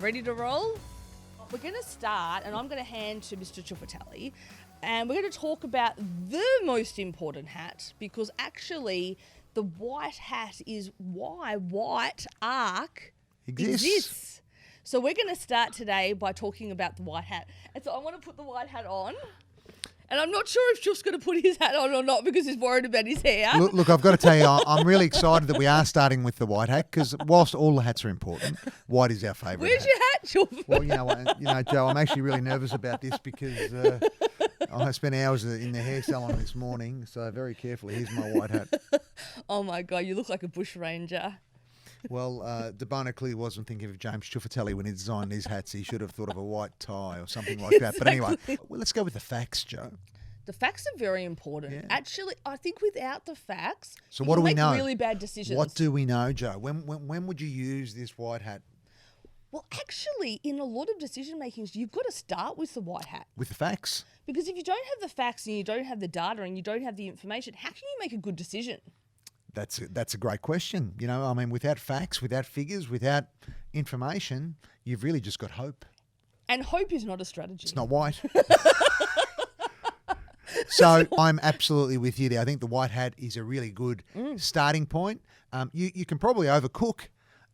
Ready to roll? We're going to start, and I'm going to hand to Mr. Ciuffetelli, and we're going to talk about the most important hat, because actually the white hat is why Whiteark exists. So we're going to start today by talking about the white hat. And so I want to put the white hat on. And I'm not sure if Chuff's going to put his hat on or not because he's worried about his hair. Look, I've got to tell you, I'm really excited that we are starting with the white hat, because whilst all the hats are important, white is our favourite. Where's your hat, Chuff? Well, you know, Joe, I'm actually really nervous about this because I spent hours in the hair salon this morning, so very carefully. Here's my white hat. Oh my God, you look like a bush ranger. Well, De Bono clearly wasn't thinking of James Ciuffetelli when he designed these hats. He should have thought of a white tie or something like that. But anyway, well, let's go with the facts, Joe. The facts are very important. Yeah. Actually, I think without the facts, so what do we know? Really bad decisions. What do we know, Joe? When would you use this white hat? Well, actually, in a lot of decision makings, you've got to start with the white hat. With the facts? Because if you don't have the facts and you don't have the data and you don't have the information, how can you make a good decision? That's a great question. You know, I mean, without facts, without figures, without information, you've really just got hope. And hope is not a strategy. It's not white. So I'm absolutely with you there. I think the white hat is a really good starting point. You can probably overcook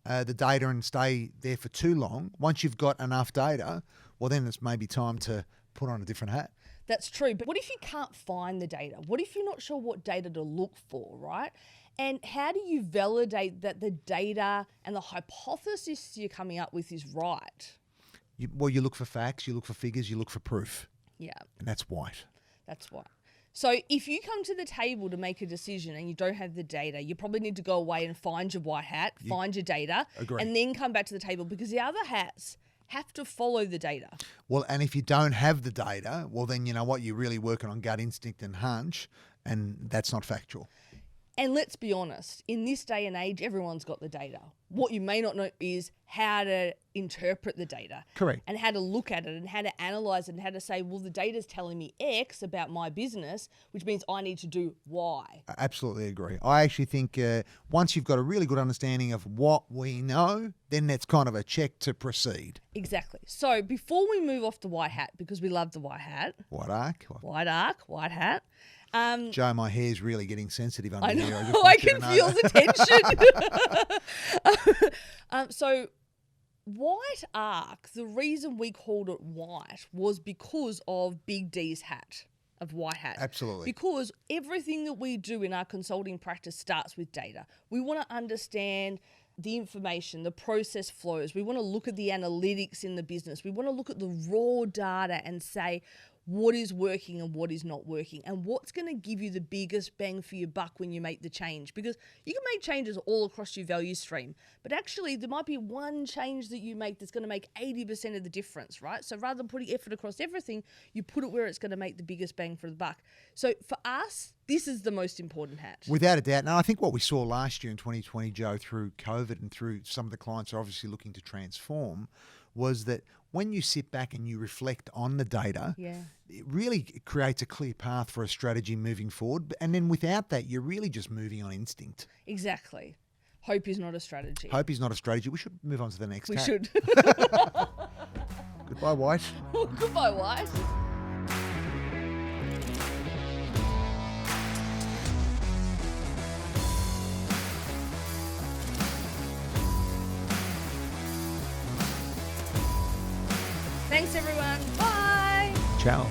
the data and stay there for too long. Once you've got enough data, well, then it's maybe time to put on a different hat. That's true. But what if you can't find the data? What if you're not sure what data to look for, right? And how do you validate that the data and the hypothesis you're coming up with is right? You look for facts, you look for figures, you look for proof. Yeah. And that's white. That's white. So if you come to the table to make a decision and you don't have the data, you probably need to go away and find your white hat, find your data, and then come back to the table, because the other hats have to follow the data. Well, and if you don't have the data, well, then you know what? You're really working on gut instinct and hunch, and that's not factual. And let's be honest, in this day and age, everyone's got the data. What you may not know is how to interpret the data. Correct. And how to look at it and how to analyse it and how to say, well, the data's telling me X about my business, which means I need to do Y. I absolutely agree. I actually think once you've got a really good understanding of what we know, then that's kind of a check to proceed. Exactly. So before we move off the white hat, because we love the white hat. Whiteark, white hat. Joe, my hair's really getting sensitive under here. I can feel the tension. So Whiteark, the reason we called it white was because of Big D's hat, of white hat. Absolutely. Because everything that we do in our consulting practice starts with data. We want to understand the information, the process flows. We want to look at the analytics in the business. We want to look at the raw data and say, what is working and what is not working, and what's going to give you the biggest bang for your buck when you make the change. Because you can make changes all across your value stream, but actually there might be one change that you make that's going to make 80% of the difference, right? So rather than putting effort across everything, you put it where it's going to make the biggest bang for the buck. So for us, this is the most important hat. Without a doubt. And I think what we saw last year in 2020, Joe, through COVID and through some of the clients who are obviously looking to transform, was that when you sit back and you reflect on the data, it really creates a clear path for a strategy moving forward. And then without that, you're really just moving on instinct. Exactly. Hope is not a strategy. Hope is not a strategy. We should move on to the next hat. We should. Goodbye, White. Goodbye, White. Thanks, everyone. Bye. Ciao.